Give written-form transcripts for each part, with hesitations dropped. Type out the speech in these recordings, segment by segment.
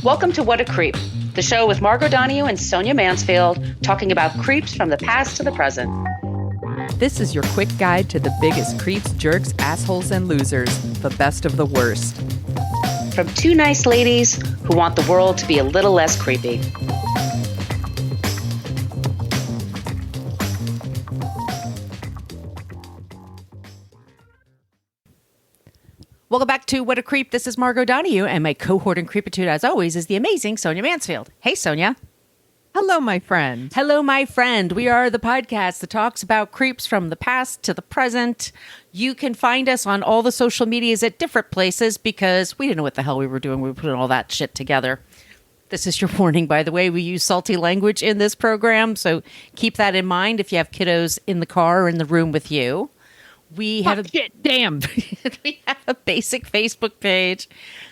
Welcome to What a Creep, the show with Margot Donohue and Sonia Mansfield, talking about creeps from the past to the present. This is your quick guide to the biggest creeps, jerks, assholes, and losers, the best of the worst. From two nice ladies who want the world to be a little less creepy. Welcome back to What a Creep. This is Margot Donohue, and my cohort in creepitude, as always, is the amazing Sonia Mansfield. Hey, Sonia. Hello, my friend. Hello, my friend. We are the podcast that talks about creeps from the past to the present. You can find us on all the social medias at different places because we didn't know what the hell we were doing. We were putting all that shit together. This is your warning, by the way. We use salty language in this program, so keep that in mind if you have kiddos in the car or in the room with you. We have we have a basic Facebook page.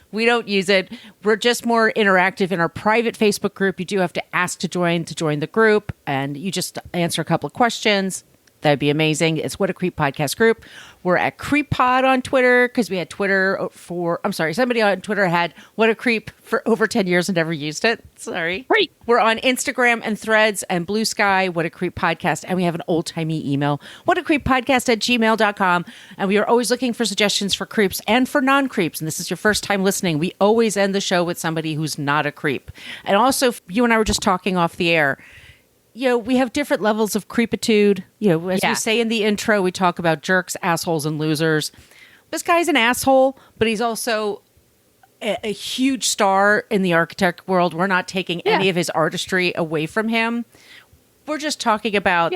We don't use it. We're just more interactive in our private Facebook group. You do have to ask to join the group, and you just answer a couple of questions. That'd be amazing. It's What a Creep podcast group. We're at Creep Pod on Twitter because we had Twitter somebody on Twitter had What a Creep for over 10 years and never used it. Sorry. Great. We're on Instagram and Threads and Blue Sky, What a Creep podcast. And we have an old-timey email, whatacreeppodcast@gmail.com. And we are always looking for suggestions for creeps and for non-creeps. And this is your first time listening. We always end the show with somebody who's not a creep. And also, you and I were just talking off the air. We have different levels of creepitude. As we say in the intro, we talk about jerks, assholes, and losers. This guy's an asshole, but he's also a huge star in the architect world. We're not taking any of his artistry away from him. We're just talking about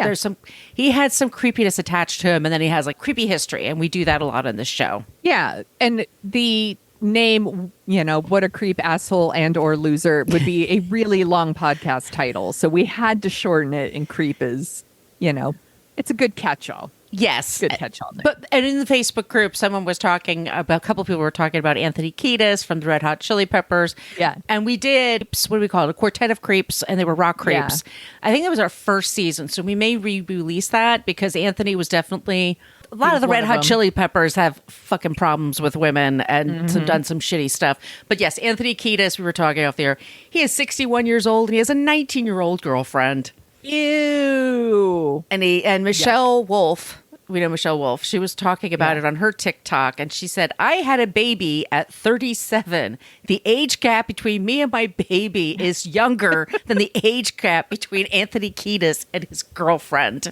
he had some creepiness attached to him, and then he has like creepy history, and we do that a lot on this show. Yeah, and the name, What a Creep, Asshole, and or Loser would be a really long podcast title. So we had to shorten it, and creep is, it's a good catch-all. Yes. Good catch-all name. And in the Facebook group, a couple of people were talking about Anthony Kiedis from the Red Hot Chili Peppers. Yeah. And we did, what do we call it? A quartet of creeps, and they were rock creeps. Yeah. I think that was our first season. So we may re-release that because Anthony was definitely... A lot of the Red Hot Chili Peppers have fucking problems with women and done some shitty stuff. But yes, Anthony Kiedis, we were talking off the air. He is 61 years old and he has a 19-year-old girlfriend. Ew. And Michelle Wolf, we know Michelle Wolf, she was talking about it on her TikTok, and she said, I had a baby at 37. The age gap between me and my baby is younger than the age gap between Anthony Kiedis and his girlfriend.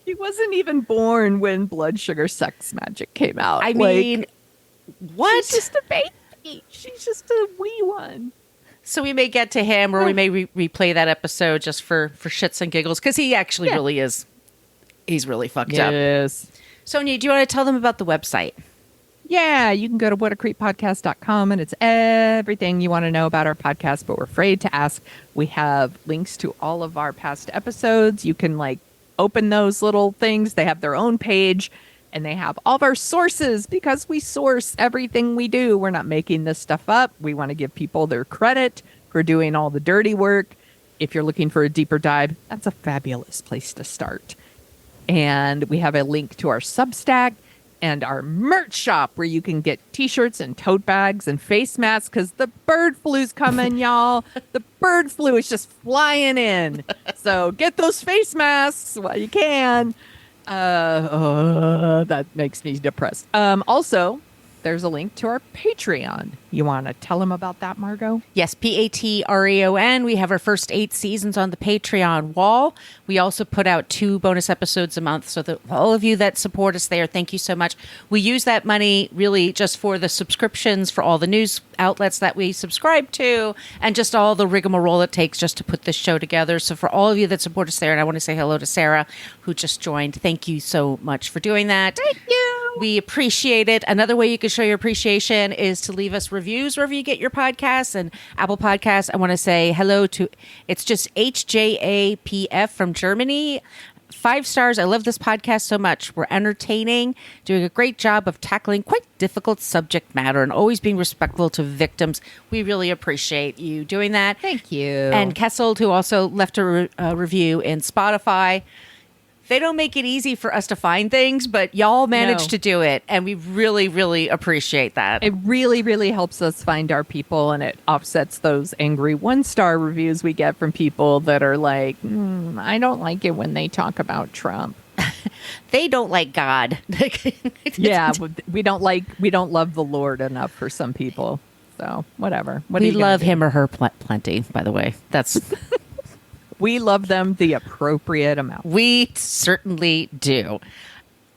He wasn't even born when Blood Sugar Sex Magic came out. I mean, what? She's just a baby. She's just a wee one. So we may get to him, or we may replay that episode just for shits and giggles, because he actually really is. He's really fucked up. Yes. Sonia, do you want to tell them about the website? Yeah, you can go to whatacreeppodcast.com, and it's everything you want to know about our podcast, but we're afraid to ask. We have links to all of our past episodes. You can open those little things. They have their own page, and they have all of our sources because we source everything we do. We're not making this stuff up. We want to give people their credit for doing all the dirty work. If you're looking for a deeper dive, that's a fabulous place to start. And we have a link to our Substack and our merch shop where you can get t-shirts and tote bags and face masks because the bird flu's coming, y'all. The bird flu is just flying in. So get those face masks while you can. That makes me depressed. Also, there's a link to our Patreon. You want to tell them about that, Margot? Yes, Patreon. We have our first 8 seasons on the Patreon wall. We also put out 2 bonus episodes a month. So that all of you that support us there, thank you so much. We use that money really just for the subscriptions for all the news outlets that we subscribe to and just all the rigmarole it takes just to put this show together. So for all of you that support us there, and I want to say hello to Sarah, who just joined. Thank you so much for doing that. Thank you. We appreciate it. Another way you can show your appreciation is to leave us reviews wherever you get your podcasts. And Apple Podcasts, I want to say hello to, it's just HJAPF from Germany. 5 stars. I love this podcast so much. We're entertaining, doing a great job of tackling quite difficult subject matter and always being respectful to victims. We really appreciate you doing that. Thank you. And Kesselt, who also left a review in Spotify. They don't make it easy for us to find things, but y'all managed to do it. And we really, really appreciate that. It really, really helps us find our people, and it offsets those angry 1-star reviews we get from people that are like, I don't like it when they talk about Trump. They don't like God. Yeah, we don't love the Lord enough for some people. So whatever. We love him or her plenty, by the way. That's... We love them the appropriate amount. We certainly do.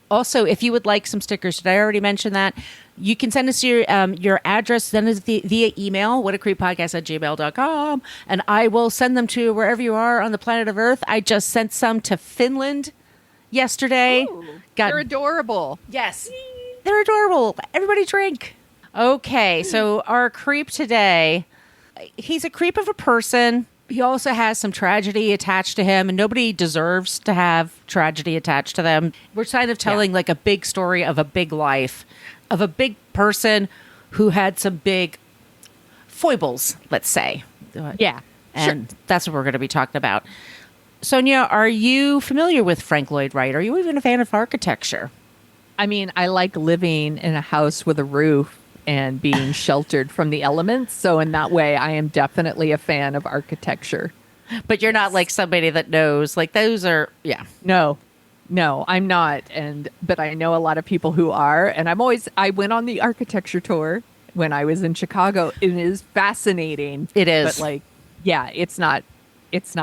Also, if you would like some stickers, did I already mention that? You can send us your address, send us via email, whatacreeppodcast@gmail.com, and I will send them to wherever you are on the planet of Earth. I just sent some to Finland yesterday. Ooh, they're adorable. Yes, they're adorable. Everybody drink. Okay, so our creep today, he's a creep of a person. He also has some tragedy attached to him, and nobody deserves to have tragedy attached to them. We're kind of telling like a big story of a big life, of a big person who had some big foibles, let's say. Yeah. And that's what we're going to be talking about. Sonia, are you familiar with Frank Lloyd Wright? Are you even a fan of architecture? I mean, I like living in a house with a roof and being sheltered from the elements. So in that way, I am definitely a fan of architecture. But you're not like somebody that knows, like those are, yeah. No, I'm not. But I know a lot of people who are. And I went on the architecture tour when I was in Chicago. It is fascinating. It is. But like, yeah, it's not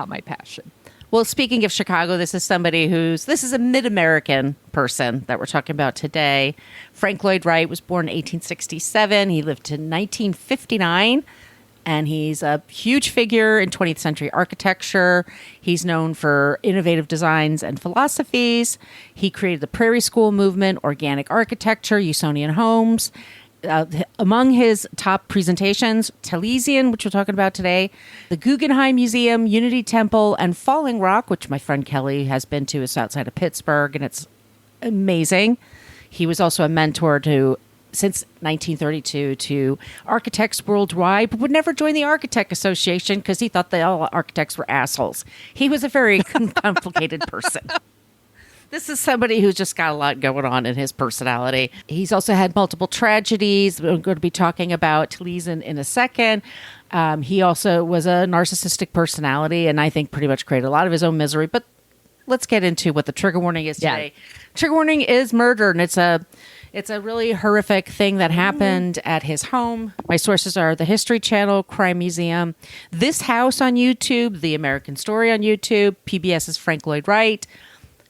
my passion. Well, speaking of Chicago, this is a mid-American person that we're talking about today. Frank Lloyd Wright was born in 1867. He lived to 1959, and he's a huge figure in 20th century architecture. He's known for innovative designs and philosophies. He created the Prairie School movement, organic architecture, Usonian homes. Among his top presentations, Talesian, which we're talking about today, the Guggenheim Museum, Unity Temple, and Falling Rock, which my friend Kelly has been to. It's outside of Pittsburgh, and it's amazing. He was also a mentor since 1932 to architects worldwide, but would never join the Architect Association because he thought that all architects were assholes. He was a very complicated person. This is somebody who's just got a lot going on in his personality. He's also had multiple tragedies. We're going to be talking about Taliesin in a second. He also was a narcissistic personality, and I think pretty much created a lot of his own misery. But let's get into what the trigger warning is today. Yeah. Trigger warning is murder, and it's a really horrific thing that happened at his home. My sources are the History Channel, Crime Museum, This House on YouTube, The American Story on YouTube, PBS's Frank Lloyd Wright,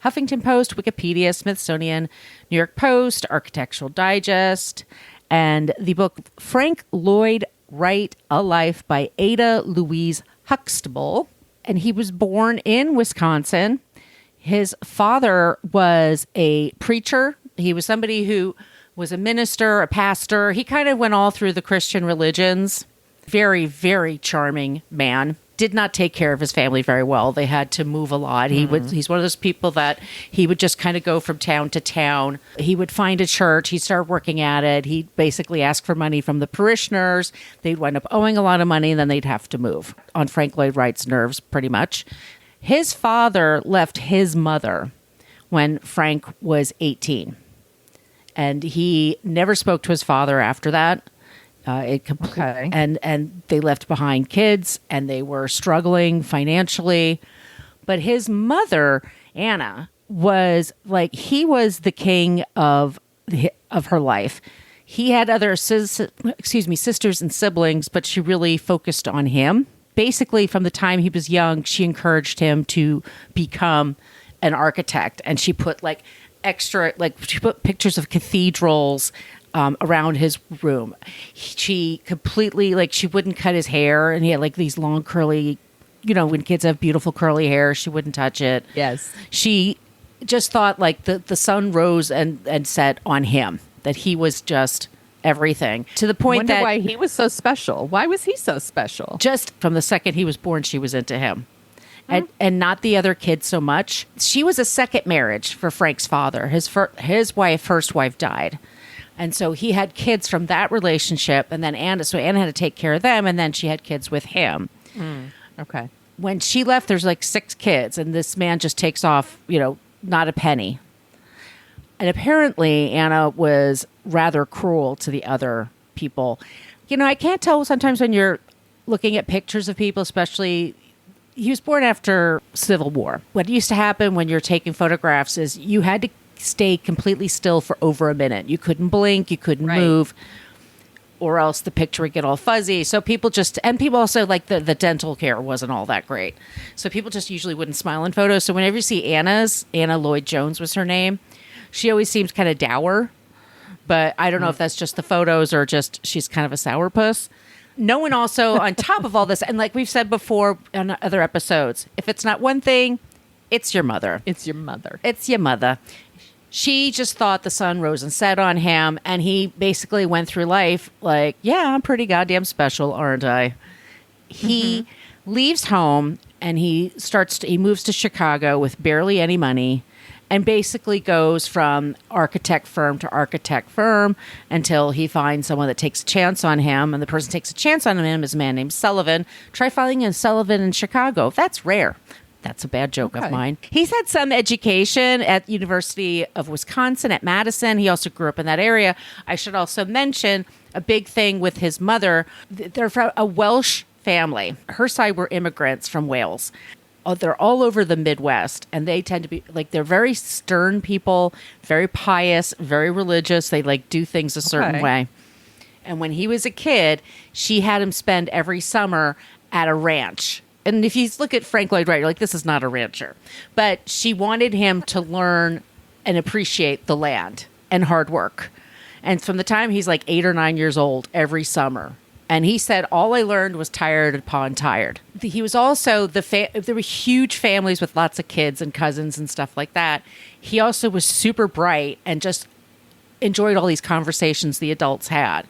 Huffington Post, Wikipedia, Smithsonian, New York Post, Architectural Digest, and the book Frank Lloyd Wright, A Life by Ada Louise Huxtable. And he was born in Wisconsin. His father was a preacher. He was somebody who was a minister, a pastor. He kind of went all through the Christian religions. Very, very charming man. Did not take care of his family very well. They had to move a lot. He's one of those people that he would just kind of go from town to town. He would find a church. He'd start working at it. He'd basically ask for money from the parishioners. They'd wind up owing a lot of money, and then they'd have to move. On Frank Lloyd Wright's nerves, pretty much. His father left his mother when Frank was 18. And he never spoke to his father after that. Okay. And they left behind kids, and they were struggling financially. But his mother, Anna, was like, he was the king of her life. He had other sisters and siblings, but she really focused on him. Basically, from the time he was young, she encouraged him to become an architect, and she put she put pictures of cathedrals around his room. She completely, she wouldn't cut his hair, and he had these long curly, when kids have beautiful curly hair, she wouldn't touch it. Yes. She just thought the sun rose and set on him, that he was just everything, to the point that why he was so special. Why was he so special? Just from the second he was born, she was into him. And not the other kids so much. She was a second marriage for Frank's father. His first wife died. And so he had kids from that relationship, and then Anna had to take care of them, and then she had kids with him. Okay. When she left, there's 6 kids, and this man just takes off, not a penny. And apparently Anna was rather cruel to the other people. You know, I can't tell sometimes when you're looking at pictures of people, especially he was born after Civil War. What used to happen when you're taking photographs is you had to stay completely still for over a minute. You couldn't blink, you couldn't move, or else the picture would get all fuzzy. So people also like the dental care wasn't all that great. So people just usually wouldn't smile in photos. So whenever you see Anna Lloyd Jones was her name, she always seems kind of dour, but I don't know if that's just the photos or just she's kind of a sourpuss. No one also, on top of all this, and like we've said before on other episodes, if it's not one thing, it's your mother. It's your mother. It's your mother. She just thought the sun rose and set on him, and he basically went through life like, yeah, I'm pretty goddamn special, aren't I? He leaves home, and he moves to Chicago with barely any money, and basically goes from architect firm to architect firm until he finds someone that takes a chance on him. And the person takes a chance on him is a man named Sullivan. Try finding a Sullivan in Chicago. That's rare. That's a bad joke of mine. He's had some education at University of Wisconsin at Madison. He also grew up in that area. I should also mention a big thing with his mother. They're from a Welsh family. Her side were immigrants from Wales. They're all over the Midwest, and they tend to be like, they're very stern people, very pious, very religious. They like do things a certain way. And when he was a kid, she had him spend every summer at a ranch. And if you look at Frank Lloyd Wright, you're like, this is not a rancher. But she wanted him to learn and appreciate the land and hard work. And from the time he's like 8 or 9 years old, every summer. And he said, all I learned was tired upon tired. He was also there were huge families with lots of kids and cousins and stuff like that. He also was super bright and just enjoyed all these conversations the adults had.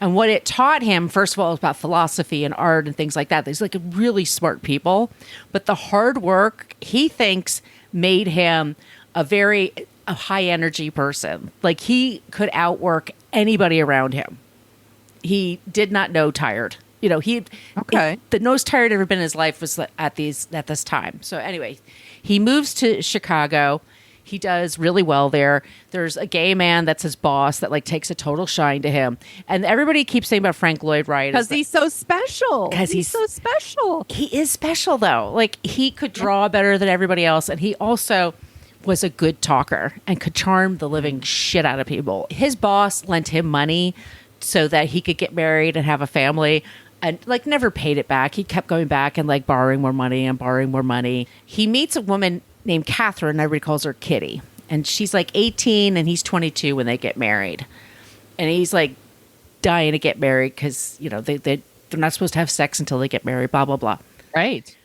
And what it taught him, first of all, was about philosophy and art and things like that. He's like really smart people. But the hard work, he thinks, made him a high energy person. Like he could outwork anybody around him. He did not know tired. You know, the most tired ever been in his life was at this time. So anyway, he moves to Chicago. He does really well there. There's a gay man that's his boss that like takes a total shine to him. And everybody keeps saying about Frank Lloyd Wright because he's so special. Because he's so special. He is special though. Like he could draw better than everybody else, and he also was a good talker and could charm the living shit out of people. His boss lent him money so that he could get married and have a family, and like never paid it back. He kept going back and like borrowing more money. He meets a woman named Catherine. Everybody calls her Kitty. And she's like 18 and he's 22 when they get married. And he's like dying to get married because, you know, they're not supposed to have sex until they get married, blah, blah, blah. Right.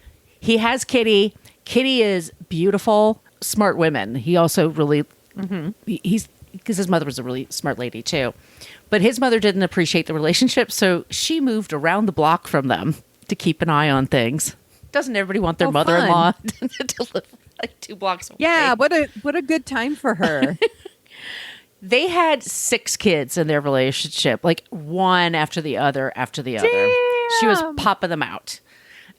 He has Kitty. Kitty is beautiful, smart women. He also really, because his mother was a really smart lady too. But his mother didn't appreciate the relationship, so she moved around the block from them to keep an eye on things. Doesn't everybody want their mother-in-law to live like 2 blocks away? Yeah, what a good time for her. They had 6 kids in their relationship, like one after the other after the other. She was popping them out.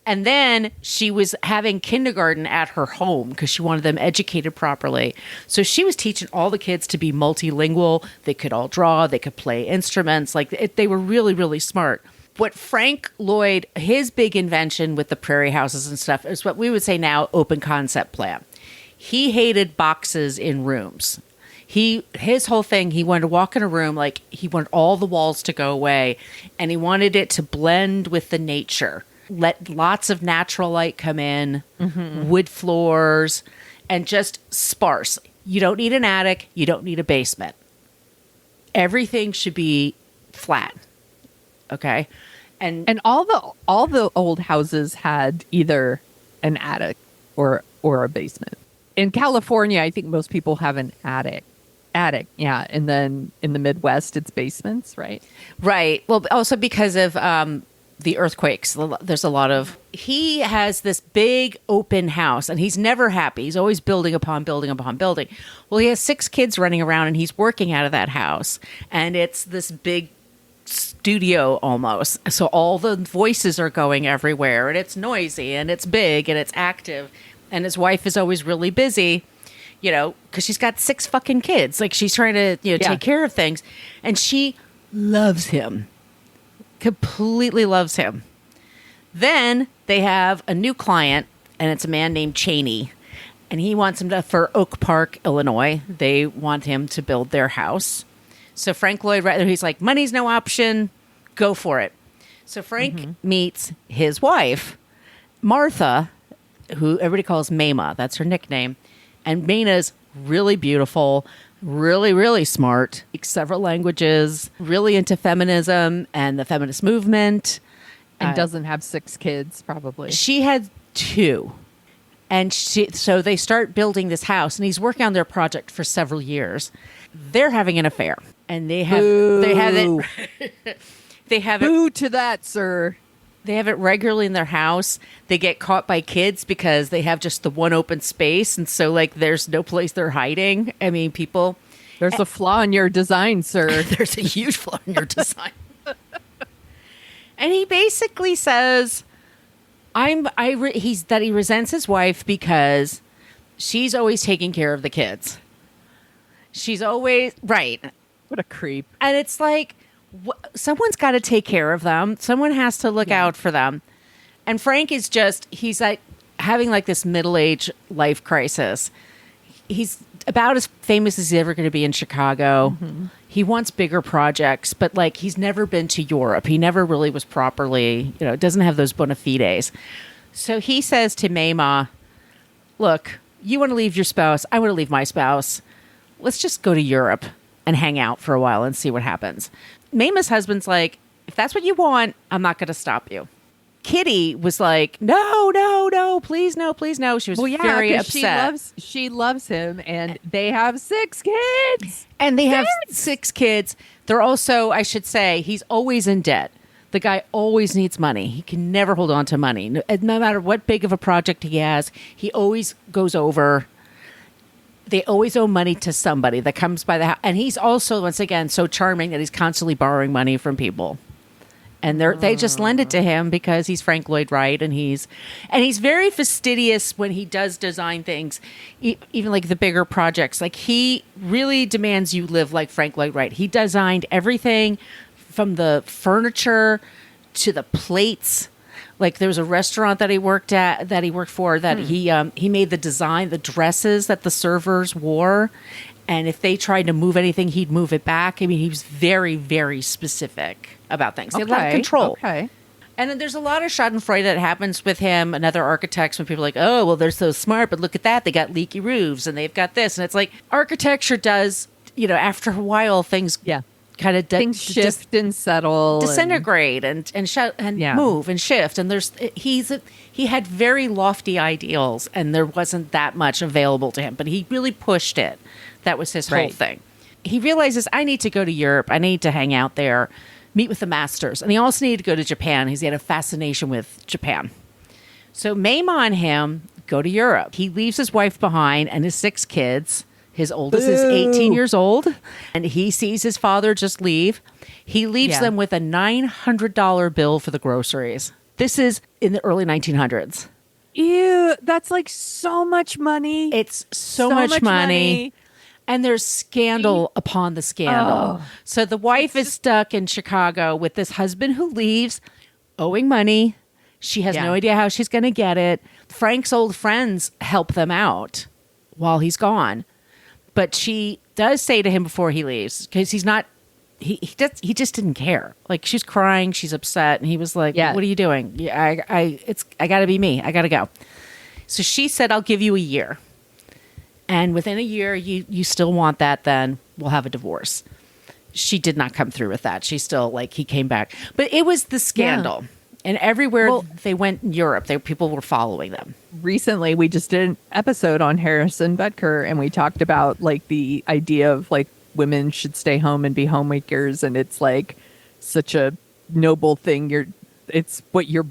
And then she was having kindergarten at her home because she wanted them educated properly. So she was teaching all the kids to be multilingual. They could all draw. They could play instruments. They were really, really smart. What Frank Lloyd, his big invention with the prairie houses and stuff is what we would say now open concept plan. He hated boxes in rooms. His whole thing, he wanted to walk in a room, like he wanted all the walls to go away, and he wanted it to blend with the nature. Let lots of natural light come in, wood floors, and just sparse. You don't need an attic. You don't need a basement. Everything should be flat. Okay. And all the old houses had either an attic or a basement. In California, I think most people have an attic. Yeah. And then in the Midwest, it's basements, right? Right. Well, also because of the earthquakes, there's a lot of... He has this big open house, and he's never happy. He's always building upon building upon building. Well, he has 6 kids running around, and he's working out of that house. And it's this big studio almost. So all the voices are going everywhere, and it's noisy, and it's big, and it's active. And his wife is always really busy. because she's got 6 fucking kids. Like, she's trying to, take care of things. And she loves him. Completely loves him. Then they have a new client, and it's a man named Cheney. And he wants him for Oak Park, Illinois. They want him to build their house. So Frank Lloyd Wright, he's like, money's no option. Go for it. So Frank meets his wife, Martha, who everybody calls Mama. That's her nickname. And Mana's really beautiful, really, really smart, speaks several languages, really into feminism and the feminist movement. And doesn't have 6 kids, probably. She had 2. And so they start building this house, and he's working on their project for several years. They're having an affair, and they have it. They have Boo to that, sir. They have it regularly in their house. They get caught by kids because they have just the one open space, and so there's no place they're hiding. I mean, people. There's a flaw in your design, sir. There's a huge flaw in your design. And he basically says, he resents his wife because she's always taking care of the kids. She's always right. What a creep. And it's like, someone's got to take care of them. Someone has to look out for them. And Frank is he's like having like this middle-age life crisis. He's about as famous as he's ever going to be in Chicago. Mm-hmm. He wants bigger projects, but he's never been to Europe. He never really was properly, doesn't have those bona fides. So he says to Mama, look, you want to leave your spouse. I want to leave my spouse. Let's just go to Europe and hang out for a while and see what happens. Mama's husband's like, if that's what you want, I'm not going to stop you. Kitty was like, no, please, no, please, no. She was very upset. She loves him, and they have 6 kids. And they have 6 kids. They're also, I should say, he's always in debt. The guy always needs money. He can never hold on to money. No matter what big of a project he has, he always goes over. They always owe money to somebody that comes by the house. And he's also, once again, so charming that he's constantly borrowing money from people. And they just lend it to him because he's Frank Lloyd Wright, and he's very fastidious when he does design things, even like the bigger projects. Like, he really demands you live like Frank Lloyd Wright. He designed everything from the furniture to the plates. Like, there was a restaurant that he worked for that he made the design, the dresses that the servers wore. And if they tried to move anything, he'd move it back. I mean, he was very, very specific about things. He had a lot of control. Okay. And then there's a lot of schadenfreude that happens with him and other architects when people are like, oh, well, they're so smart, but look at that. They got leaky roofs and they've got this. And it's like, architecture does, after a while, things kind of things shift and settle, disintegrate and move and shift. And he had very lofty ideals, and there wasn't that much available to him, but he really pushed it. That was his whole thing. He realizes, I need to go to Europe. I need to hang out there, meet with the masters. And he also needed to go to Japan. He had a fascination with Japan. So Mama and him go to Europe. He leaves his wife behind and his 6 kids. His oldest is 18 years old. And he sees his father just leave. He leaves them with a $900 bill for the groceries. This is in the early 1900s. Ew, that's like so much money. It's so much money. And there's scandal upon the scandal. Oh. So the wife is stuck in Chicago with this husband who leaves, owing money. She has no idea how she's going to get it. Frank's old friends help them out while he's gone. But she does say to him before he leaves, because he's not, he just didn't care. Like, she's crying, she's upset. And he was like, what are you doing? I got to be me. I got to go. So she said, I'll give you a year. And within a year, you still want that, then we'll have a divorce. She did not come through with that. She still, he came back. But it was the scandal. Yeah. And everywhere they went in Europe, people were following them. Recently, we just did an episode on Harrison Butker, and we talked about, the idea of, women should stay home and be homemakers, and it's, such a noble thing. It's what you're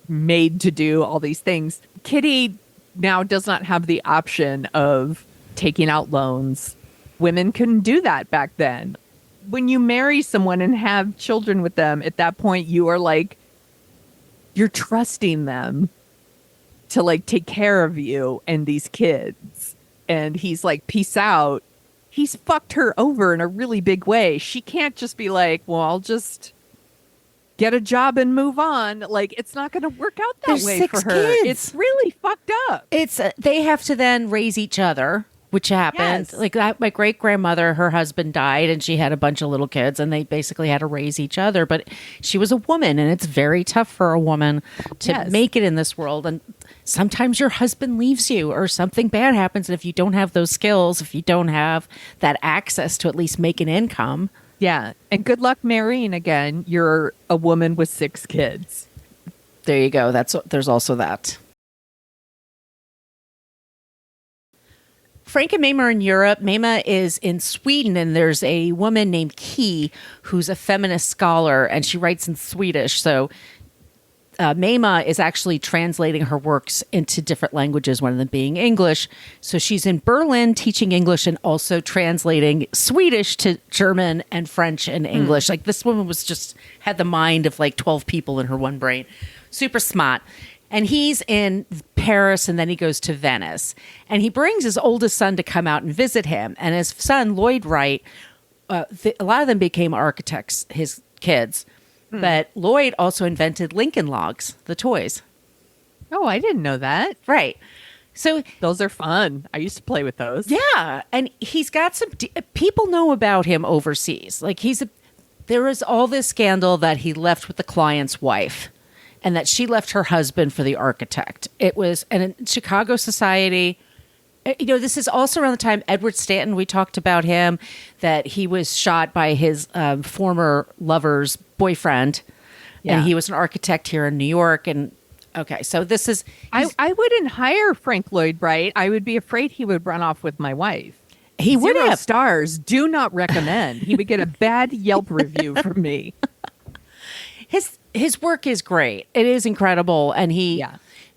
made to do, all these things. Kitty now does not have the option of taking out loans. Women couldn't do that back then. When you marry someone and have children with them, at that point you are you're trusting them to take care of you and these kids. and he's like, peace out, he's fucked her over in a really big way. She can't just be like, well, I'll just get a job and move on. Like, it's not going to work out that There's way 6 for her. kids. It's really fucked up. It's they have to then raise each other, which happened. Yes. Like my great grandmother, her husband died, and she had a bunch of little kids, and they basically had to raise each other. But she was a woman, and it's very tough for a woman to Yes. make it in this world. And sometimes your husband leaves you, or something bad happens. And if you don't have those skills, if you don't have that access to at least make an income, Yeah. And good luck marrying again. You're a woman with 6 kids. there you go. There's also that. Frank and Mama are in Europe. Mama is in Sweden, and there's a woman named Key who's a feminist scholar, and she writes in Swedish. So Mama is actually translating her works into different languages, one of them being English. So she's in Berlin teaching English and also translating Swedish to German and French and English. Like, this woman had the mind of like 12 people in her one brain. Super smart. And he's in Paris, and then he goes to Venice. And he brings his oldest son to come out and visit him. And his son, Lloyd Wright, a lot of them became architects, his kids. But Lloyd also invented Lincoln Logs, the toys. Oh, I didn't know that. Right. So, Those are fun. I used to play with those. yeah. And he's got some people know about him overseas. Like, there was all this scandal that he left with the client's wife, and that she left her husband for the architect. It was, and in Chicago society, this is also around the time Edward Stanton, we talked about him, that he was shot by his former lover's boyfriend. Yeah. And he was an architect here in New York. And okay, so this is, I wouldn't hire Frank Lloyd Wright. I would be afraid he would run off with my wife. he would 0 have. stars. Do not recommend. He would get a bad Yelp review from me. His work is great. It is incredible. And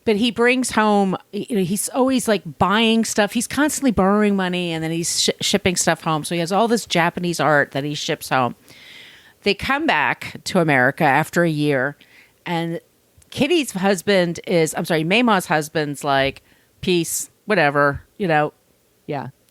but he brings home, he's always like buying stuff. He's constantly borrowing money, and then he's shipping stuff home. So he has all this Japanese art that he ships home. They come back to America after a year, and Mama's husband's like, peace, whatever, Yeah.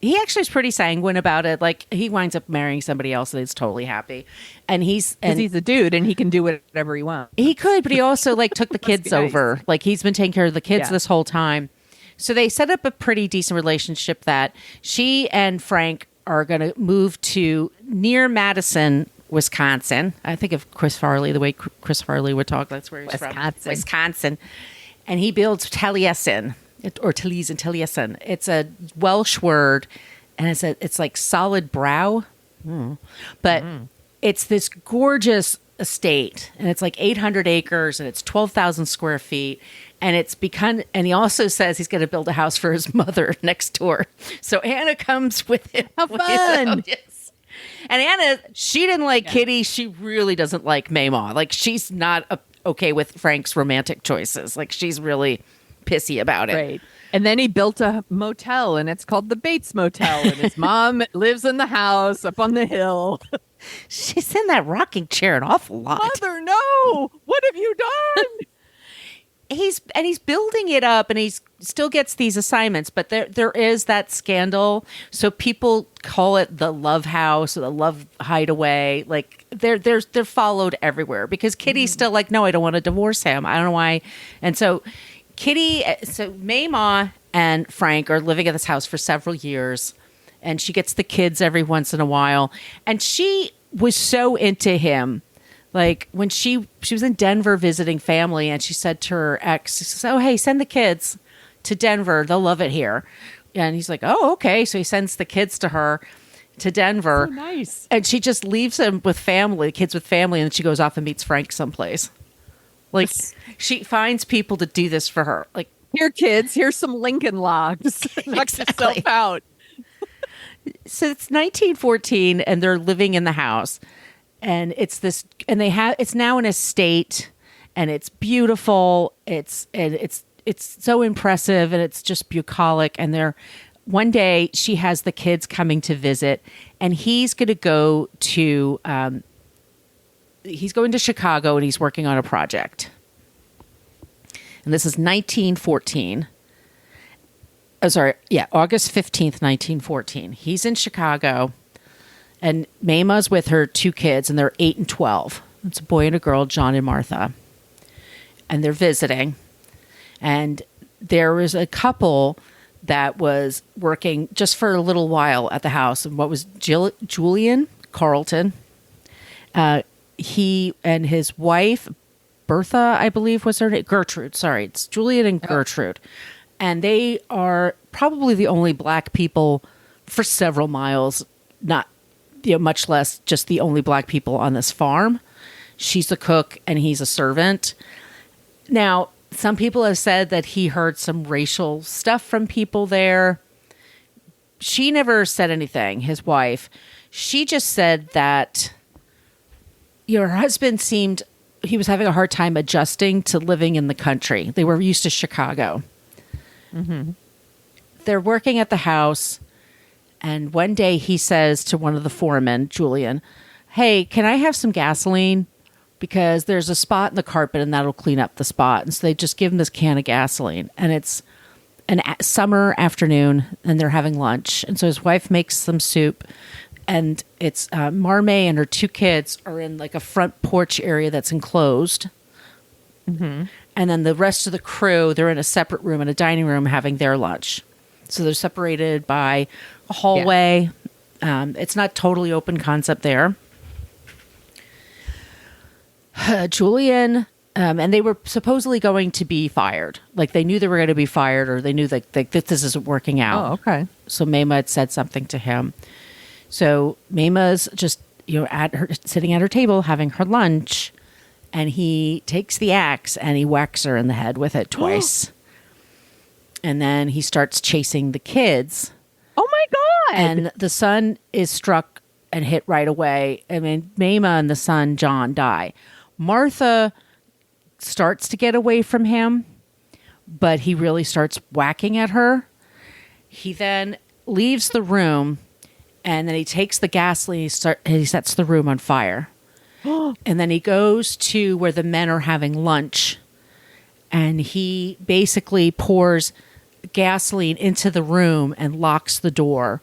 He actually is pretty sanguine about it. Like, he winds up marrying somebody else and he's totally happy. And he's Because he's a dude and he can do whatever he wants. he could, but he also like took the Must kids be nice. over. Like, he's been taking care of the kids Yeah. this whole time. So they set up a pretty decent relationship that she and Frank are going to move to near Madison, Wisconsin. I think of Chris Farley, the way Chris Farley would talk. That's where he's from. Wisconsin. And he builds Taliesin, or Taliesin. It's a Welsh word, and it's like solid brow. But it's this gorgeous estate, and it's like 800 acres, and it's 12,000 square feet. And and he also says he's going to build a house for his mother next door. So Anna comes with him. How fun. Yes. And Anna, she didn't like Kitty. She really doesn't like Mama. Like, she's not okay with Frank's romantic choices. Like, she's really pissy about it. Right. And then he built a motel, and it's called the Bates Motel. And his mom lives in the house up on the hill. She's in that rocking chair an awful lot. Mother, no! What have you done? He's building it up, and he still gets these assignments, but there is that scandal. So people call it the love house or the love hideaway. Like, they're followed everywhere because Kitty's still like, no, I don't want to divorce him. I don't know why. And so Mama and Frank are living at this house for several years, and she gets the kids every once in a while. And she was so into him. Like, when she was in Denver visiting family, and she said to her ex, she says, oh, hey, send the kids to Denver. They'll love it here. And he's like, oh, okay. So he sends the kids to her to Denver. So nice. And she just leaves them with family, kids with family, and then she goes off and meets Frank someplace. Like, she finds people to do this for her. Like, Here, kids, here's some Lincoln Logs. Knock yourself out. so it's 1914, and they're living in the house. And it's it's now an estate, and it's beautiful. It's so impressive, and it's just bucolic. And one day she has the kids coming to visit, and he's going to go to he's going to Chicago, and he's working on a project. And this is 1914. August 15th, 1914. He's in Chicago, and Maima's with her 2 kids, and they're 8 and 12. It's a boy and a girl, John and Martha. And they're visiting. And there was a couple that was working just for a little while at the house. And what was Julian Carlton? He and his wife, Bertha, I believe was her name. Gertrude, sorry. It's Julian and Gertrude. And they are probably the only black people for several miles, not, much less just the only black people on this farm. She's a cook and he's a servant. Now, some people have said that he heard some racial stuff from people there. She never said anything, his wife. She just said that her husband he was having a hard time adjusting to living in the country. They were used to Chicago. Mm-hmm. They're working at the house, and one day he says to one of the foremen, Julian, "Hey, can I have some gasoline? Because there's a spot in the carpet and that'll clean up the spot." And so they just give him this can of gasoline, and it's a summer afternoon and they're having lunch. And so his wife makes some soup, and it's Marmee and her 2 kids are in like a front porch area that's enclosed. Mm-hmm. And then the rest of the crew, they're in a separate room, in a dining room, having their lunch. So they're separated by a hallway. Yeah. It's not totally open concept there. Julian, and they were supposedly going to be fired. Like they knew they were going to be fired, or they knew that this isn't working out. Oh, okay. So Maima had said something to him. So Maima's just, sitting at her table having her lunch, and he takes the axe and he whacks her in the head with it twice. And then he starts chasing the kids. Oh my God. And the son is struck and hit right away. I mean, Maima and the son, John, die. Martha starts to get away from him, but he really starts whacking at her. He then leaves the room, and then he takes the gasoline, he sets the room on fire. And then he goes to where the men are having lunch, and he basically pours gasoline into the room and locks the door,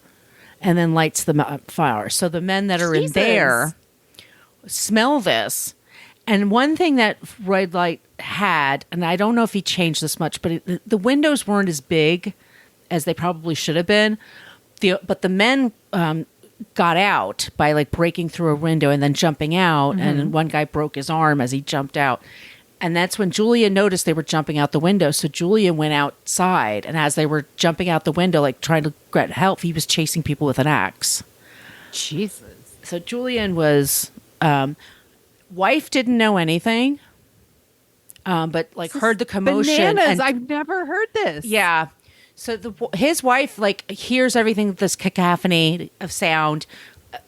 and then lights them on fire. So the men that are in there smell this. And one thing that Lloyd Wright had, and I don't know if he changed this much, but the windows weren't as big as they probably should have been. But the men got out by like breaking through a window and then jumping out. Mm-hmm. And one guy broke his arm as he jumped out. And that's when Julian noticed they were jumping out the window. So Julian went outside, and as they were jumping out the window, like trying to get help, he was chasing people with an axe. Jesus. So Julian was... wife didn't know anything, but like heard the commotion. Bananas. I've never heard this. Yeah. So his wife like hears everything, this cacophony of sound.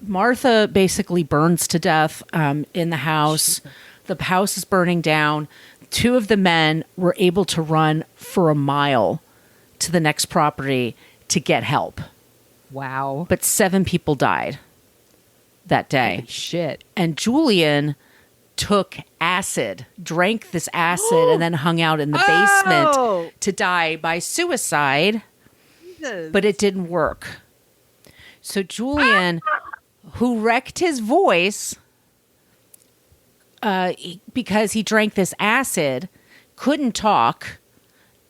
Martha basically burns to death in the house. The house is burning down. 2 of the men were able to run for a mile to the next property to get help. Wow. But 7 people died that day. Holy shit. And Julian took acid, drank this acid, and then hung out in the basement to die by suicide. Jesus. But it didn't work. So Julian, who wrecked his voice because he drank this acid, couldn't talk,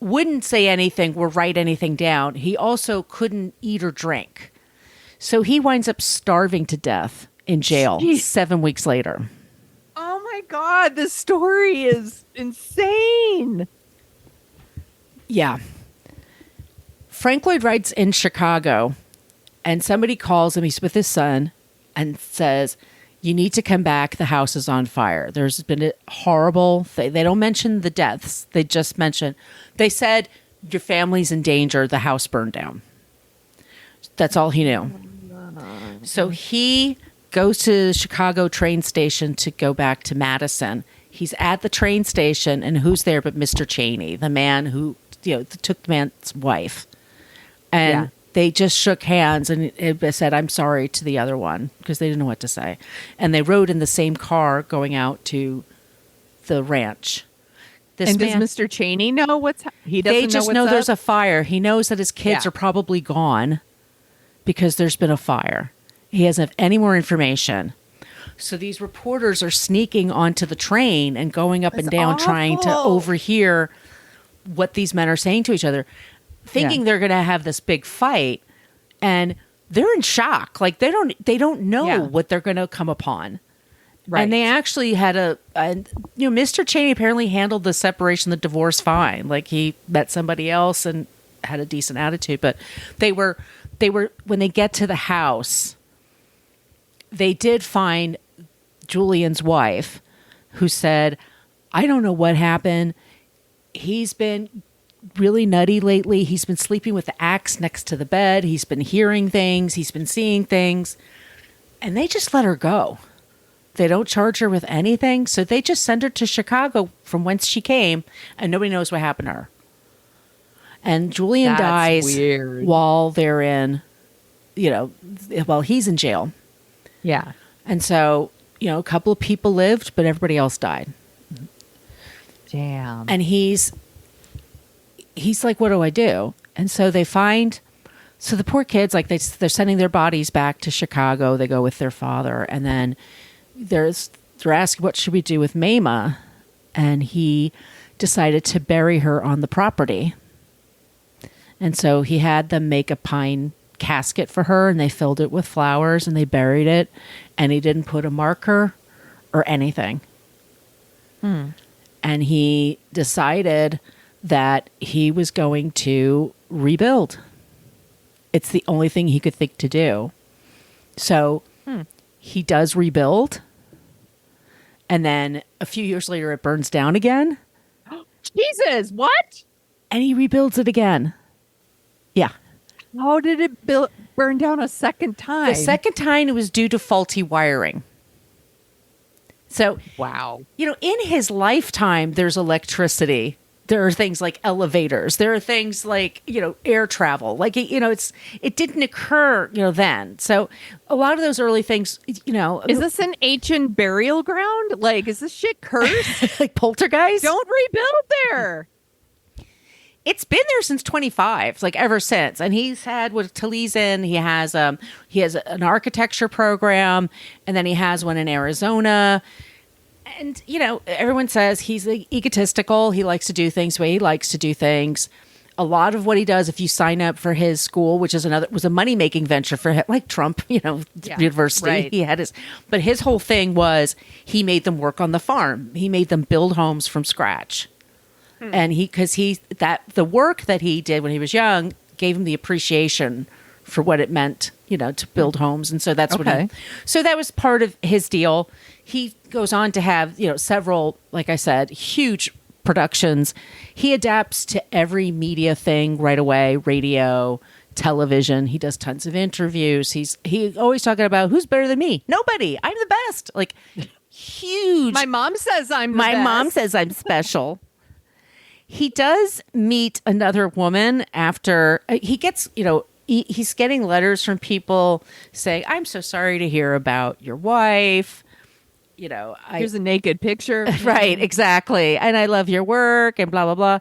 wouldn't say anything or write anything down. He also couldn't eat or drink. So he winds up starving to death in jail 7 weeks later. Oh my God, this story is insane. Yeah. Frank Lloyd Wright's in Chicago, and somebody calls him, he's with his son, and says, "You need to come back, the house is on fire." There's been a horrible thing. They don't mention the deaths. They just mention, they said, "Your family's in danger, the house burned down." That's all he knew. So he goes to the Chicago train station to go back to Madison. He's at the train station, and who's there but Mr. Cheney, the man who took the man's wife. And they just shook hands, and it said, "I'm sorry" to the other one, because they didn't know what to say. And they rode in the same car going out to the ranch. This and man, does Mr. Cheney know he doesn't they just know know what's there's up? a fire. He knows that his kids Yeah. are probably gone because there's been a fire. He doesn't have any more information. So these reporters are sneaking onto the train and going up and down trying to awful. overhear what these men are saying to each other, thinking they're going to have this big fight, and they're in shock. Like they don't know what they're going to come upon. Right. And they actually had Mr. Cheney apparently handled the separation, the divorce fine. Like he met somebody else and had a decent attitude, but they were when they get to the house, they did find Julian's wife, who said, "I don't know what happened. He's been really nutty lately. He's been sleeping with the axe next to the bed. He's been hearing things. He's been seeing things." And they just let her go. They don't charge her with anything. So they just send her to Chicago from whence she came, and nobody knows what happened to her. And Julian That's dies weird. while they're in, while he's in jail. Yeah. And so, a couple of people lived, but everybody else died. Damn. And he's like, what do I do? And so they find, so the poor kids, like they're sending their bodies back to Chicago. They go with their father. And then they're asking, what should we do with Mama? And he decided to bury her on the property. And so he had them make a pine casket for her, and they filled it with flowers and they buried it, and he didn't put a marker or anything. And he decided that he was going to rebuild. It's the only thing he could think to do. So he does rebuild, and then a few years later it burns down again, Jesus, what? and he rebuilds it again. Yeah. How did it burn down a second time? The second time it was due to faulty wiring. So, Wow. in his lifetime, there's electricity. There are things like elevators. There are things like, air travel. Like, it didn't occur, then. So a lot of those early things, Is this an ancient burial ground? Like, is this shit cursed? like poltergeist? Don't rebuild there. It's been there since 25, like ever since. And he's had with Taliesin, he has an architecture program, and then he has one in Arizona. And, everyone says he's egotistical. He likes to do things the way he likes to do things. A lot of what he does, if you sign up for his school, which is was a money-making venture for him, like Trump, university. right. He had but his whole thing was he made them work on the farm. He made them build homes from scratch. And the work that he did when he was young gave him the appreciation for what it meant, to build homes. And so that's so that was part of his deal. He goes on to have, several, like I said, huge productions. He adapts to every media thing right away, radio, television. He does tons of interviews. He's always talking about who's better than me. Nobody. I'm the best. Like huge. My mom says My mom says I'm special. He does meet another woman after he gets, he's getting letters from people saying, "I'm so sorry to hear about your wife. Here's a naked picture. Right, exactly. And I love your work and blah, blah, blah."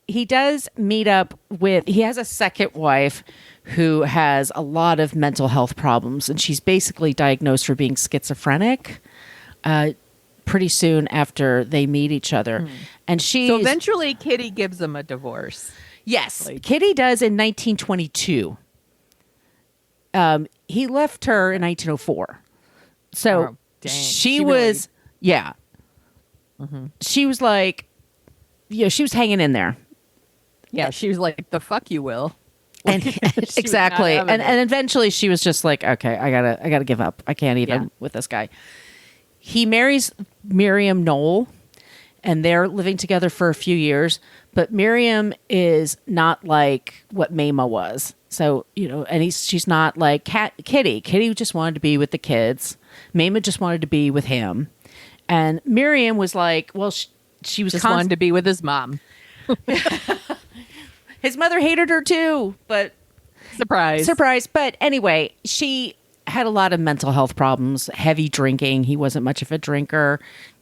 He does meet up he has a second wife who has a lot of mental health problems, and she's basically diagnosed for being schizophrenic pretty soon after they meet each other. And So eventually Kitty gives him a divorce. Yes, Kitty does in 1922. He left her in 1904. So Oh, dang. she was, she was like, she was hanging in there. Yeah, she was like, "The fuck you will." And She was not exactly. having And it. eventually she was just like, okay, I gotta give up. I can't even with this guy. He marries Miriam Knoll, and they're living together for a few years. But Miriam is not like what Mama was. So, and she's not like Kitty. Kitty just wanted to be with the kids. Mama just wanted to be with him. And Miriam was like, well, she was Just wanted to be with his mom. His mother hated her too, but Surprise. But anyway, she had a lot of mental health problems, heavy drinking. He wasn't much of a drinker.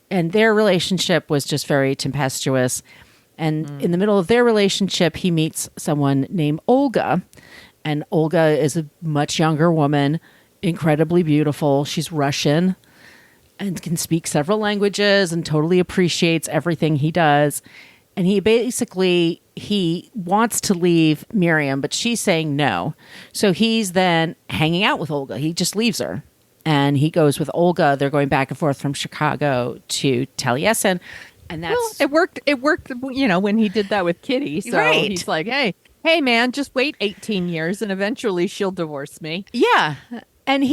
And their relationship was just very tempestuous. And in the middle of their relationship, he meets someone named Olga. And Olga is a much younger woman, incredibly beautiful. She's Russian and can speak several languages and totally appreciates everything he does. And he wants to leave Miriam, but she's saying no. So he's then hanging out with Olga. He just leaves her. And he goes with Olga. They're going back and forth from Chicago to Taliesin. And that's... Well, it worked, when he did that with Kitty. So Right. he's like, hey, man, just wait 18 years and eventually she'll divorce me. Yeah. And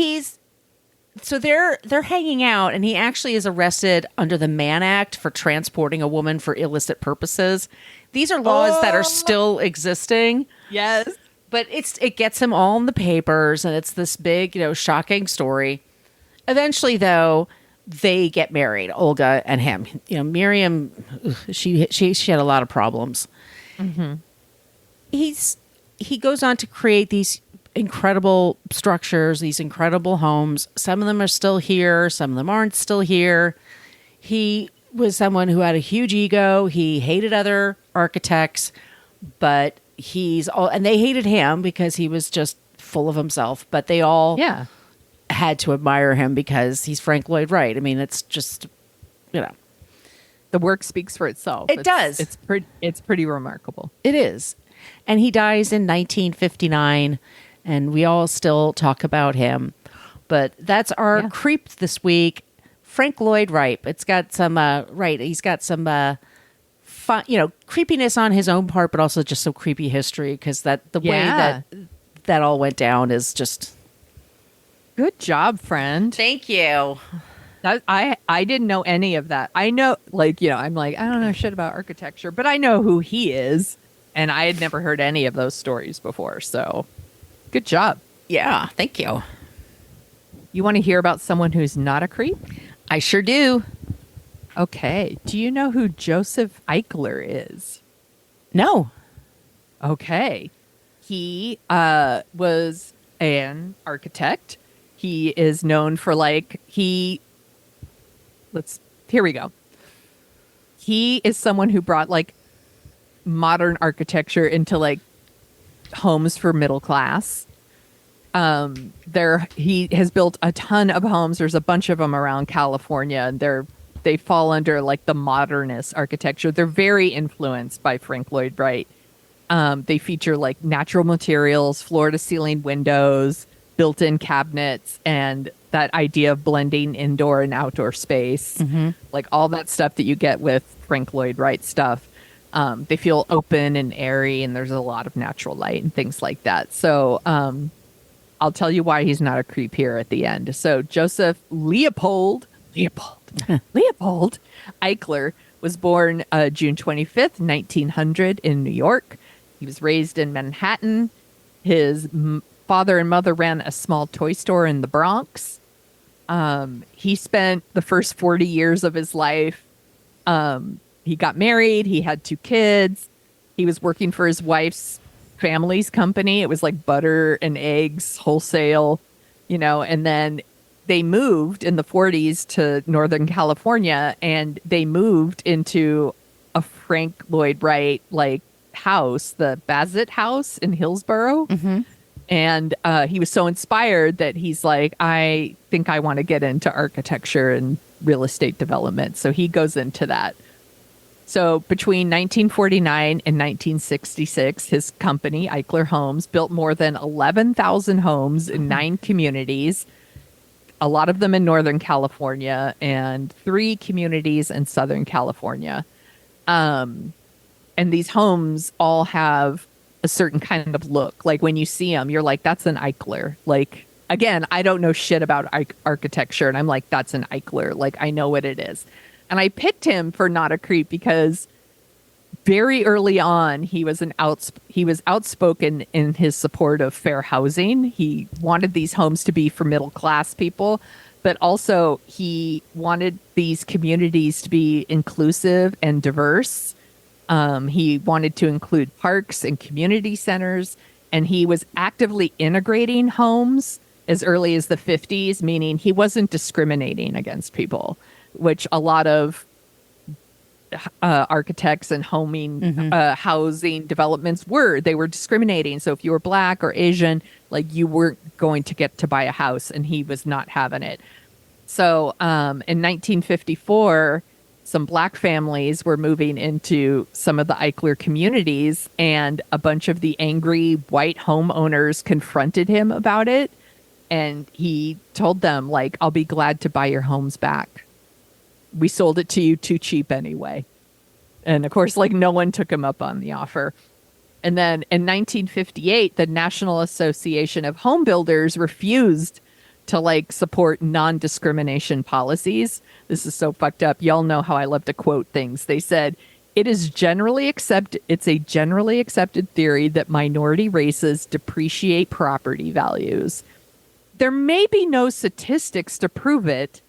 so they're hanging out, and he actually is arrested under the Mann Act for transporting a woman for illicit purposes. These are laws that are still existing. Yes. But it gets him all in the papers, and it's this big, shocking story. Eventually, though, they get married, Olga and him. Miriam, she had a lot of problems. Mm-hmm. He goes on to create these incredible structures, these incredible homes. Some of them are still here, some of them aren't still here. He was someone who had a huge ego. He hated other architects, but and they hated him because he was just full of himself, but they all had to admire him because he's Frank Lloyd Wright. I mean, it's just, The work speaks for itself. It does. It's pretty remarkable. It is. And he dies in 1959, and we all still talk about him. But that's our creep this week, Frank Lloyd Wright. It's got some he's got some fun, creepiness on his own part, but also just some creepy history because the way that all went down is just... Good job, friend. Thank you. I didn't know any of that. I know, I'm like, I don't know shit about architecture, but I know who he is. And I had never heard any of those stories before. So good job. Yeah, thank you. You want to hear about someone who's not a creep? I sure do. Okay. Do you know who Joseph Eichler is? No. Okay. He was an architect. He is known for here we go. He is someone who brought modern architecture into homes for middle class. He has built a ton of homes. There's a bunch of them around California, and they fall under the modernist architecture. They're very influenced by Frank Lloyd Wright. They feature natural materials, floor to ceiling windows, built-in cabinets, and that idea of blending indoor and outdoor space, all that stuff that you get with Frank Lloyd Wright stuff. They feel open and airy, and there's a lot of natural light and things like that. So I'll tell you why he's not a creep here at the end. So Joseph Leopold Eichler was born June 25th, 1900 in New York. He was raised in Manhattan. His father and mother ran a small toy store in the Bronx. He spent the first 40 years of his life. He got married. He had 2 kids. He was working for his wife's family's company. It was butter and eggs wholesale, and then they moved in the 40s to Northern California, and they moved into a Frank Lloyd Wright house, the Bassett House in Hillsborough. Mm-hmm. And he was so inspired that he's like, I think I want to get into architecture and real estate development. So he goes into that. So between 1949 and 1966, his company, Eichler Homes, built more than 11,000 homes in 9 communities, a lot of them in Northern California and 3 communities in Southern California. And these homes all have a certain kind of look. When you see them, you're like, that's an Eichler. Again, I don't know shit about architecture, and I'm like, that's an Eichler. I know what it is. And I picked him for not a creep because very early on, he was outspoken in his support of fair housing. He wanted these homes to be for middle class people, but also he wanted these communities to be inclusive and diverse. He wanted to include parks and community centers, and he was actively integrating homes as early as the 50s, meaning he wasn't discriminating against people, which a lot of architects and housing developments were. They were discriminating. So if you were Black or Asian, like, you weren't going to get to buy a house, and he was not having it. So in 1954, some Black families were moving into some of the Eichler communities, and a bunch of the angry white homeowners confronted him about it. And he told them, like, I'll be glad to buy your homes back. We sold it to you too cheap anyway. And of course, like, no one took him up on the offer. And then in 1958, the National Association of Home Builders refused to, like, support non-discrimination policies. This is so fucked up. Y'all know how I love to quote things. They said, it's a generally accepted theory that minority races depreciate property values. There may be no statistics to prove it,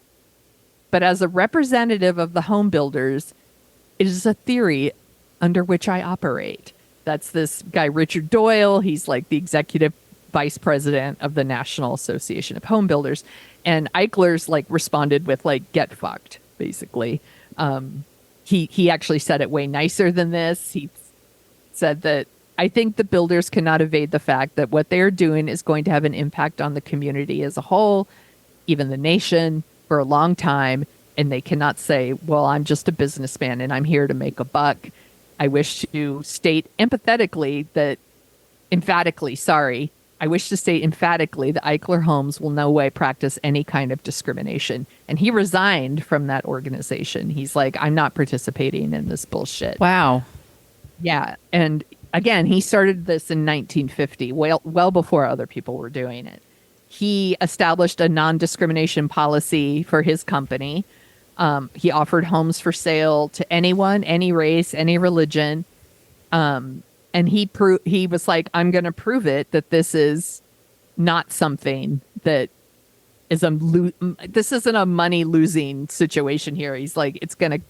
but as a representative of the home builders, it is a theory under which I operate. That's this guy, Richard Doyle. He's like the executive vice president of the National Association of Home Builders. And Eichler's like responded with, like, get fucked, basically. He actually said it way nicer than this. He said that, I think the builders cannot evade the fact that what they are doing is going to have an impact on the community as a whole, even the nation, for a long time. And they cannot say, well, I'm just a businessman and I'm here to make a buck. I wish to state emphatically that Eichler Homes will no way practice any kind of discrimination. And he resigned from that organization. He's like, I'm not participating in this bullshit. Wow. Yeah. And again, he started this in 1950, well before other people were doing it. He established a non-discrimination policy for his company. He offered homes for sale to anyone, any race, any religion. And he was like, I'm going to prove it that this is not something that is this isn't a money losing situation here. He's like, it's going to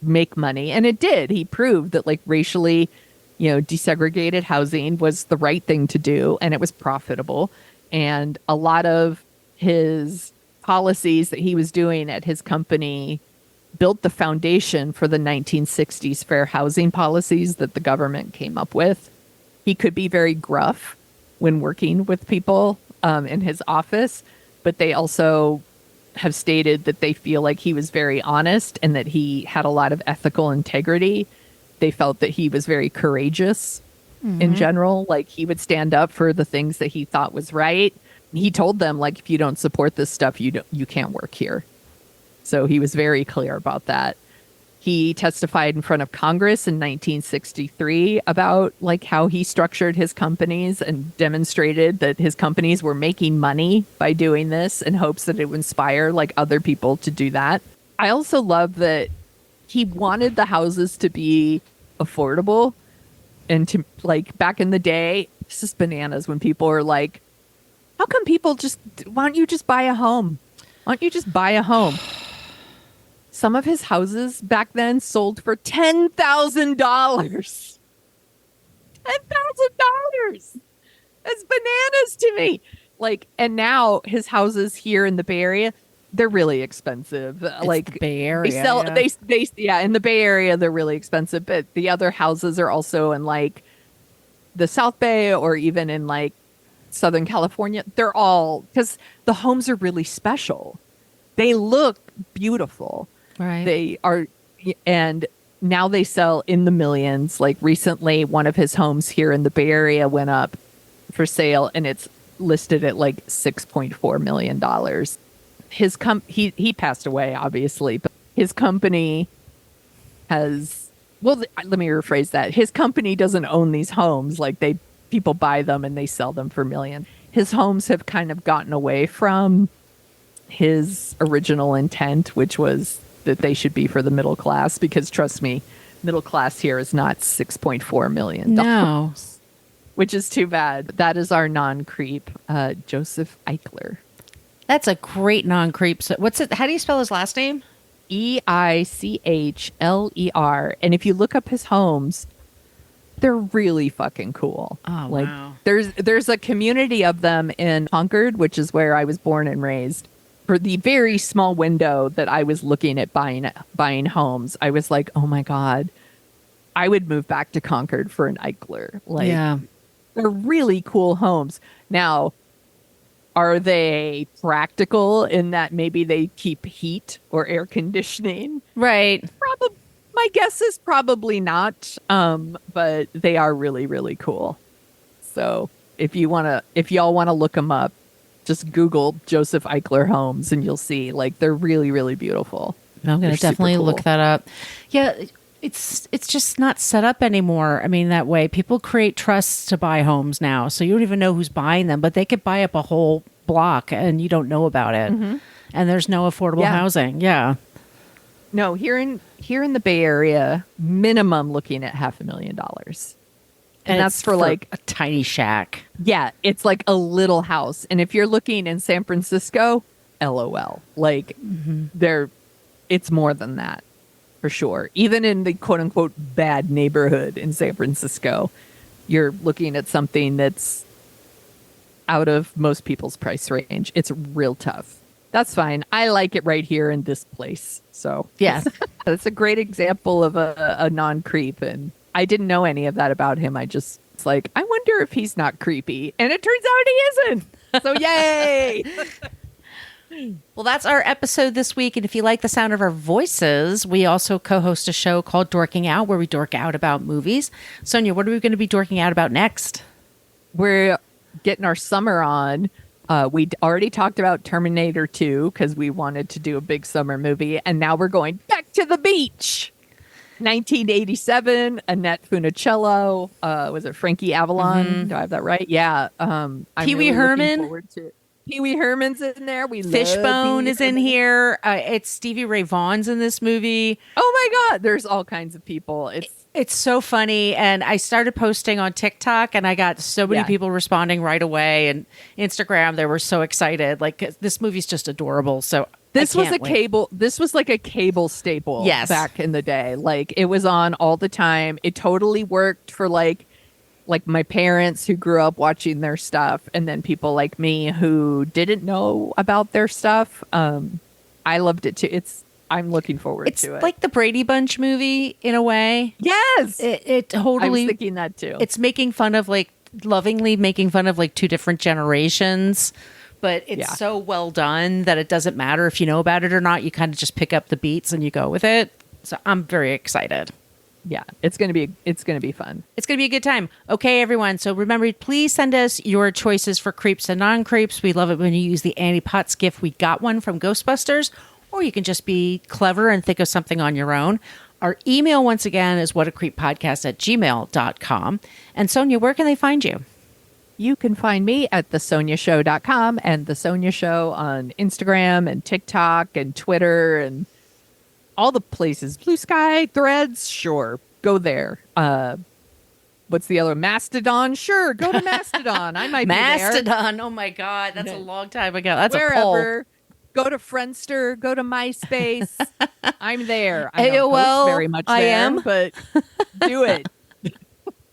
make money. And it did. He proved that, like, racially, desegregated housing was the right thing to do, and it was profitable. And a lot of his policies that he was doing at his company built the foundation for the 1960s fair housing policies that the government came up with. He could be very gruff when working with people in his office, but they also have stated that they feel like he was very honest and that he had a lot of ethical integrity. They felt that he was very courageous in general. Like, he would stand up for the things that he thought was right. He told them, like, if you don't support this stuff, you can't work here. So he was very clear about that. He testified in front of Congress in 1963 about, like, how he structured his companies and demonstrated that his companies were making money by doing this in hopes that it would inspire, like, other people to do that. I also love that he wanted the houses to be affordable. And to, like, back in the day, this is bananas when people are like, how come people why don't you just buy a home? Why don't you just buy a home? Some of his houses back then sold for $10,000. $10,000. That's bananas to me. Like, and now his houses here in the Bay Area, they're really expensive. It's like the Bay Area. They sell, yeah, in the Bay Area, they're really expensive. But the other houses are also in, like, the South Bay or even in, like, Southern California. They're all, because the homes are really special. They look beautiful. Right. They are, and now they sell in the millions. Like, recently, one of his homes here in the Bay Area went up for sale, and it's listed at like $6.4 million. He passed away, obviously, but his company has, well, let me rephrase that. His company doesn't own these homes. Like, people buy them and they sell them for millions. His homes have kind of gotten away from his original intent, which was that they should be for the middle class, because trust me, middle class here is not $6.4 million. No. Which is too bad. That is our non-creep, Joseph Eichler. That's a great non-creep. So what's it? How do you spell his last name? Eichler. And if you look up his homes, they're really fucking cool. Oh, like, wow. There's a community of them in Concord, which is where I was born and raised. for the very small window that I was looking at buying homes, I was like, oh my God, I would move back to Concord for an Eichler. Like, Yeah. they're really cool homes. Now, are they practical in that maybe they keep heat or air conditioning? Right. Probably. My guess is probably not. But they are really, really cool. So if y'all want to look them up, just Google Joseph Eichler homes and you'll see, like, they're really, really beautiful. I'm going They're to definitely super cool. look that up. Yeah. It's just not set up anymore. I mean, that way people create trusts to buy homes now. So you don't even know who's buying them, but they could buy up a whole block and you don't know about it. Mm-hmm. And there's no affordable Yeah. housing. Yeah. No, here in the Bay Area, minimum looking at $500,000. And that's it's for like, a tiny shack. yeah, it's like a little house. And if you're looking in San Francisco, LOL. Like, it's more than that for sure. Even in the quote unquote bad neighborhood in San Francisco, you're looking at something that's out of most people's price range. It's real tough. That's fine. I like it right here in this place. So Yeah. that's a great example of a non-creep. And I didn't know any of that about him. It's like, I wonder if he's not creepy. And it turns out he isn't. So yay. Well, that's our episode this week. And if you like the sound of our voices, we also co-host a show called Dorking Out, where we dork out about movies. Sonia, what are we going to be dorking out about next? We're getting our summer on. We already talked about Terminator 2 because we wanted to do a big summer movie. And now we're going back to the beach. 1987, Annette Funicello. Was it Frankie Avalon? Do I have that right? Yeah. I'm Pee Wee really looking Herman? forward to it. Pee Wee Herman's in there. We love Fishbone Pee Wee is in Herman. here. It's Stevie Ray Vaughan's in this movie. Oh my God. There's all kinds of people. It's so funny. And I started posting on TikTok and I got so many Yeah. people responding right away. And Instagram, they were so excited. Like, this movie's just adorable. So This I was can't a wait. cable. This was like a cable staple. Yes. Back in the day, like it was on all the time. It totally worked for like my parents who grew up watching their stuff, and then people like me who didn't know about their stuff. I loved it too. I'm looking forward It's to it. like the Brady Bunch movie in a way. yes, It I totally. was thinking that too. It's making fun of lovingly making fun of like two different generations, but it's Yeah. so well done that it doesn't matter if you know about it or not. You kind of just pick up the beats and you go with it. So I'm very excited. Yeah, it's gonna be fun. It's going to be a good time. Okay, everyone. So remember, please send us your choices for creeps and non-creeps. We love it when you use the Annie Potts gift. We got one from Ghostbusters, or you can just be clever and think of something on your own. Our email, once again, is whatacreeppodcast@gmail.com. And Sonia, where can they find you? You can find me at thesoniashow.com and The Sonia Show on Instagram and TikTok and Twitter and all the places. Blue Sky, Threads, sure. Go there. What's the other? Mastodon? Sure, go to Mastodon. I might be there. Mastodon. Oh, my God. That's a long time ago. That's a Wherever. Go to Friendster. Go to MySpace. I'm there. I don't AOL, post very much I there, am. but do it.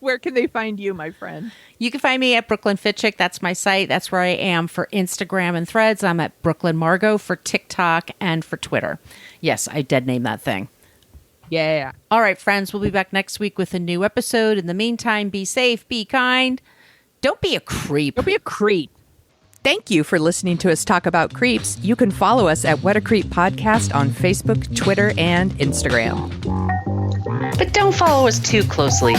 Where can they find you, my friend? You can find me at Brooklyn Fit Chick. That's my site. That's where I am for Instagram and Threads. I'm at Brooklyn Margot for TikTok and for Twitter. Yes, I dead named that thing. Yeah. All right, friends, we'll be back next week with a new episode. In the meantime, be safe, be kind. Don't be a creep. Don't be a creep. Thank you for listening to us talk about creeps. You can follow us at What a Creep Podcast on Facebook, Twitter, and Instagram. But don't follow us too closely.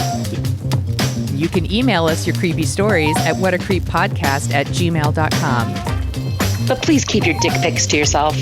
You can email us your creepy stories at whatacreeppodcast@gmail.com. But please keep your dick pics to yourself.